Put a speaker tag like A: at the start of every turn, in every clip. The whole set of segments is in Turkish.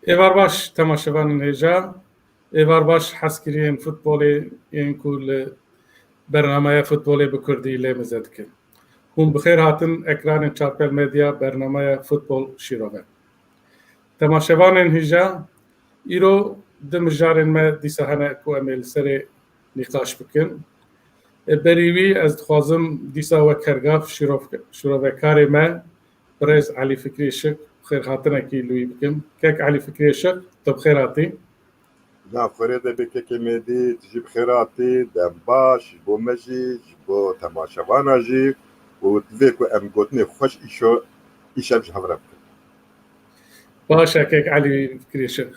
A: Êvar baş temaşevanên hêja, êvar baş hezkiriyên futbolê yên ku li bernameya futbolê bi Kurdî lê mize dikin. Hûn bi xêr hatin ekranên Çarpêl Medya bernameya Futbol Şîrove. Temaşevanên hêja, îro di mijarên me dîsa hene ku em ê li serê nîqaş bikin. Berî wî ez dixwazim dîsa wek hergav şîrovekarê me Birêz Elî Fikrî Şik xêr hatinekî li wî bikim. Kek Elî Fikrî Şik, tu bi xêr hatî.
B: Navxwere de bi kekê me dî, tu jî bi xêr hatî, dem baş, ji bo me jî, ji bo temaşevana jî û divê ku em gotinê xweş îşev ji hev re bikin.
A: Baş e kek Elî Fikrî Şik.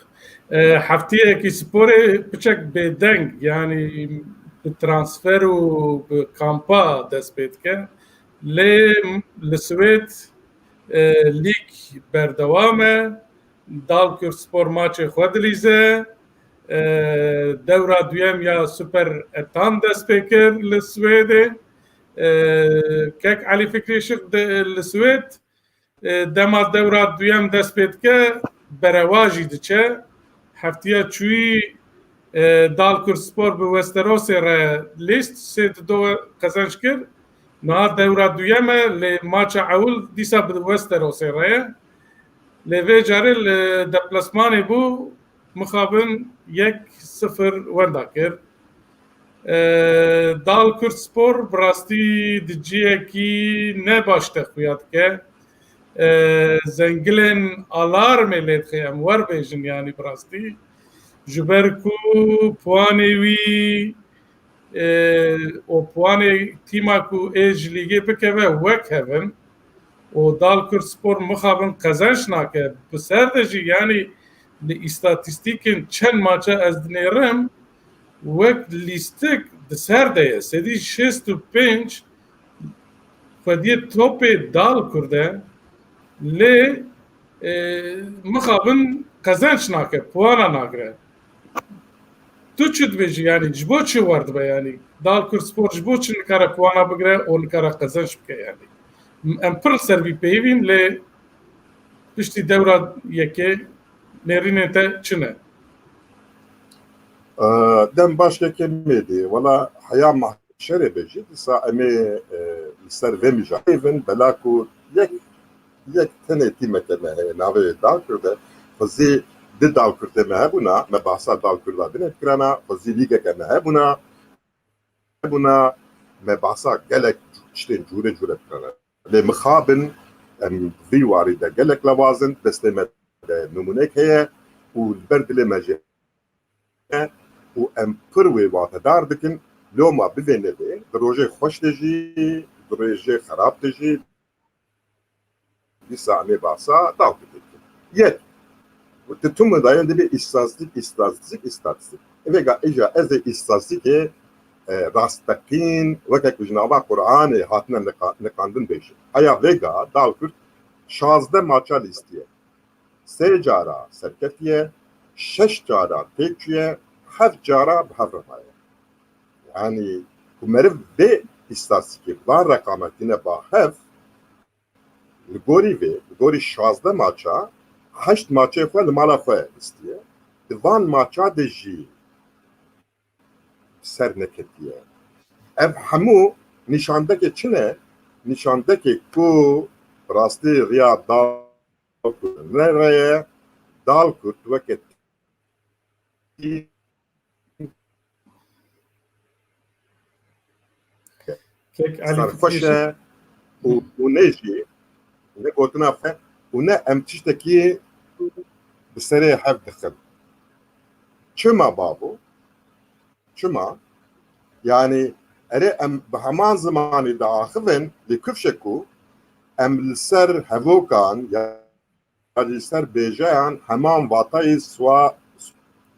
A: Heftiyekî sporê piçek bêdeng yanî bi transfer û bi kampa dest pê dike. Lê li Swêd lîg berdewam e, Dalkur Spor maçê xwe dilîze, dewra duyem ya Super Etan dest pê kir li Swêdê. Kek Elî Fikrî Şik li Swêd dema dewra duyem dest pê dike, berewa jî diçe. Heftiya çûyî Dalkur Spor bi Westerosê re lîst 3-2 qezenc kir. Niha dewra duyem e lê maça ewil dîsa bi Westerosê re ye. Lê vê carê li deplasmanê bû mixabin 1-0 wenda kir. Dalkur Spor bi rastî di ciyekî ne baş te xuya dike. Zengilên alarmê lê dixe em werbêjin yanî bi rastî. Ji ber ku puanê wî û puanê tîma ku ê ji lîgê bikeve wek hevin û Dalkur Spor mixabin qezenc nake. Bi ser de jî yanî li îstatîstîkên çend maça ez dinêrim wek lîstik di ser de ye. Sedî 65 xwediyê topê Dalkur de lê mixabin qezenc nake, puana nagire. Tu çi dibêjî yanî ji bo çi werdibe yanî? Dalkur Spor ji bo çi nikare puana bigire û nikare qezenc bike yanî? Em pir li ser vî peyivîn lê piştî dewra yekê nêrînên te çi ne?
B: Dem baş kekê me dî, wela heya mahşerê de jî dîsa em ê li ser vê mijarê bela ku yek tenê tîmeke me heye navê Dalkur de xwezî di Dalkur de me hebûna, me behsa Dalkur da dinê dikirana, xwezî lîgeke me hebûna, me behsa gelek tiştên cûre dikirana. Lê mixabin em vî warî de gelek lewazin, destê me de numûnek heye û li ber dilê me jî û em pir wê watedar dikin loma bivê nevê, di rojê xweş de jî, di rojê xerab de jî dîsa em ê behsa Dalkur dikin. Yek tu me dayan dibe îstatistik. Evê îja ez ê îstatîstikê rastteqîn wekek ji nava Qur'anê hatine niqandin bêjin. Heya vêga Dalkur 16 maça lîstiye. 3 cara serketiye, 6 cara têkçiye, 7 cara bi hev remaye. Yani ku meriv vê îstatîstikê van reqametîne ba hev li gorî vê, li gorî 16 maça 8 maçê xwe li mala xwe listiye. Di van maça de jî ser neketiye. Ev hemû nîşandekê çi ne? Nîşandekê ku rastî riya Dalkur nereye? Dalkur weke serxweş e û ne jî ne gotina xwe û ne em tiştekî bi serê hev dixin. Çima babû? Çima? Yani erê em bi heman zimanê de axivin lê kifşe ku em li ser hevokan ya li ser bêjeyan heman vatayê swa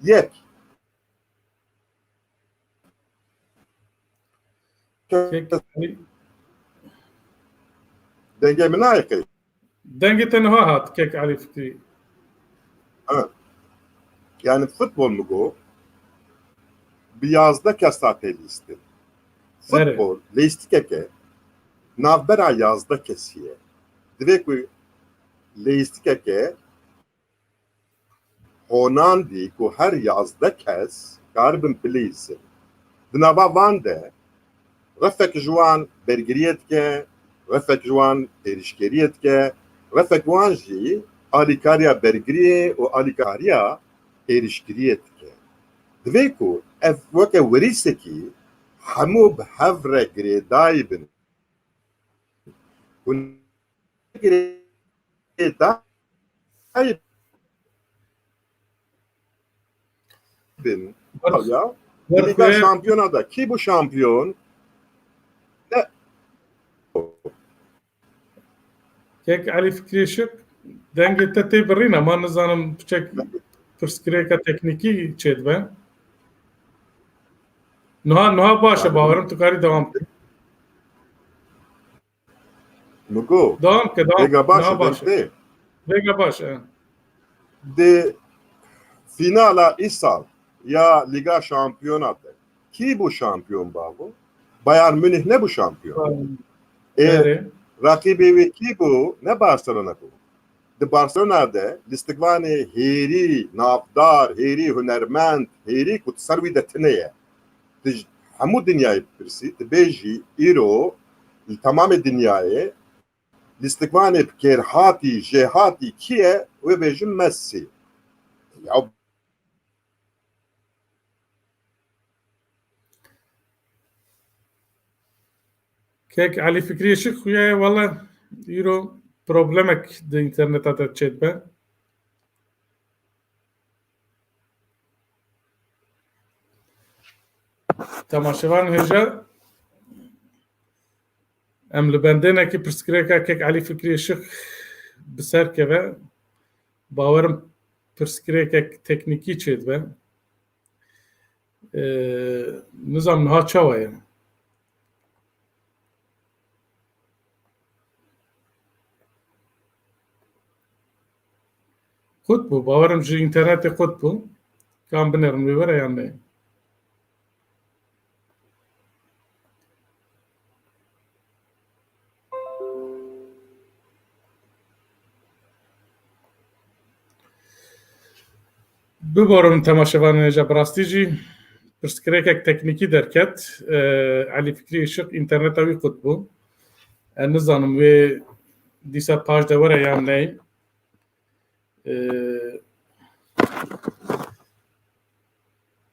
B: yek. Dengê min nayê.
A: Dengê te niha hat kek Elî Fikrî.
B: Yani futbol mu go? Bi 11 kesa tê lîstin. Futbol lêstikeke navbera 11 kesî ye. Divê ku lêstikeke هوناندی کو هر 11 کس کاربن پلیس دنابا وانده رفک جوان برگریت که رفک جوان ایرشکریت که رفک جوان جی آلیکاریا برگریه و آلیکاریا ایرشکریت که دوی کو اف وکه وریسه کی همو به هفره گریدای بن کن گریدای بن یا لیگا شامپیون da ki bu şampiyon ne
A: كيك علي فكري شك دنگ تتي برينا ما نزانم بچك پرسکریکا تکنیکی چید به نها باشه باورم تو کاری دوام
B: Mugo
A: دوام که
B: Vega
A: نها
B: başı
A: باشه ویگا باشه
B: de finala İsal ya Liga şampiyonatı ki bu şampiyon babu Bayern Münih ne bu şampiyon
A: بله
B: rakibi ve ki bu ne Barcelona bu de Barcelona'da listikvani heri nafdar heri hünermend heri kutsarvi de tineye hamu dünyayı birisi de beji iro tamam dünyayı listikvani kerhati jehati kiye ve bejim Messi ya
A: كيك علي فكري شك خويا والله يرو بروبلمك د انترنت هذا تشيت به تماشاوان هجا ام لبندنا كي برسكريكا كيك علي فكري شك بسر كبه باورم برسكريكا تكنيكي تشيت به نظام نها چاوه خود بو باورم جي انترنت خود بو كان بنرم بيورا يعني ببارم تماشاوان نجا براستيجي برسكريكك تكنيكي دركت علي فكري شق انترنتاوي خود بو نظام و ديسا باج دورا يعني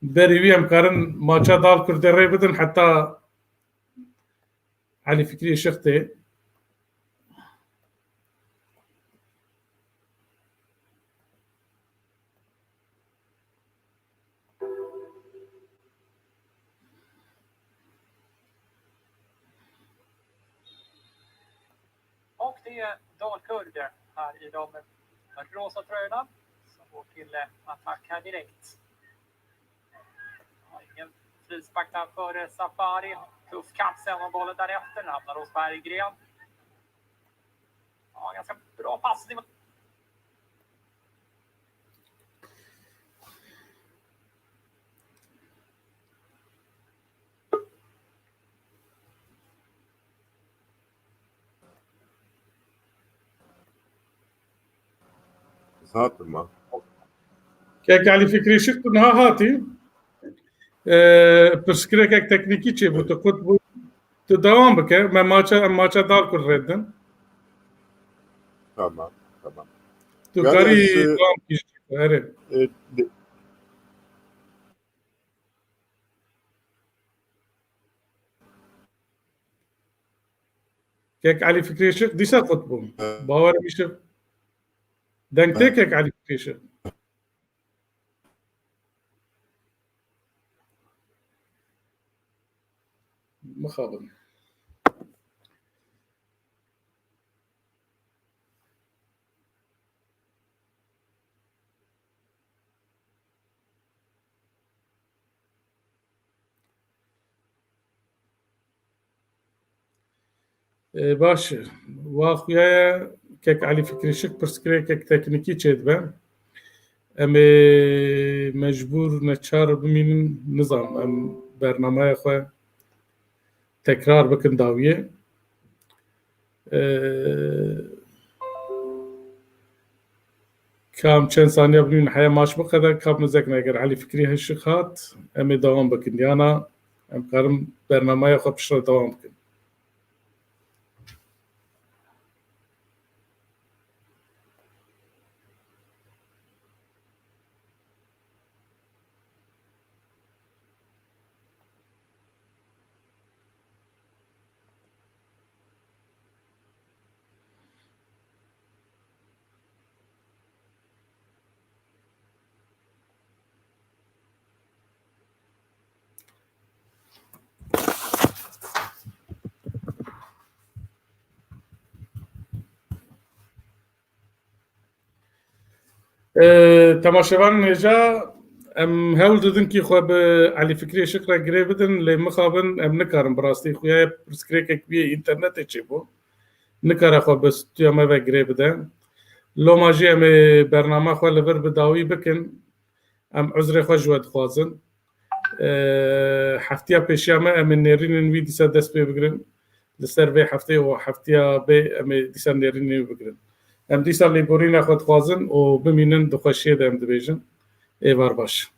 A: بري ويام كارن ماچا دال كرده ري بدن حتى علي فكري شقتي
C: Och det är Dalkurd här i de rosa tröjorna som går till attack här direkt. Ingen frispark där för Safari. Tuff kamp sen om bollen därefter. Hamnar hos Berggren. Ja, ganska bra passning.
B: satma
A: كيك علي فكري شق نها هاتي برسكريكك تكنيكي تشي بو تقود بو تداوم بك ما ماچا دال كر ردن
B: tamam tamam
A: تو
B: Yani
A: كاري
B: siz-
A: دوام كيش هري كيك علي فكري شق ديسا خطبو باور ميشق دنگتي كيك علي فكري شق مخابن باشه واخويا كيك علي فكري شك برسكريكك تكنيكي تشيد بان امي مجبور نتشار بمين نظام ام برنامه خو تكرار بكن داويه کام چند ثانیه ببینین حیا ماش بقدر کاب نزک نگر علی فکری هشک هات امی دوام بکن یانا ام کارم برنامه خود پشت دوام بکن تماشاوان نجا ام هول ددن کی خو به علی فکری شکر گری بدن لی مخابن ام نکارم براستی خویا پرسکریک کی اینترنت چی بو نکاره خو بس تو ما و گری بدن لو ماجی ام برنامه خو لبر بداوی بکن ام عذر خو جواد خوازن هفتیا پیشیامه ام نرین وی دیسا دست به بگرن لسر به هفته و هفتیا به ام دیسا نرین بگرن ام دیسا لیبورینا خود خوازن و بمینن دخوشیه دم دبیجن ایوار باش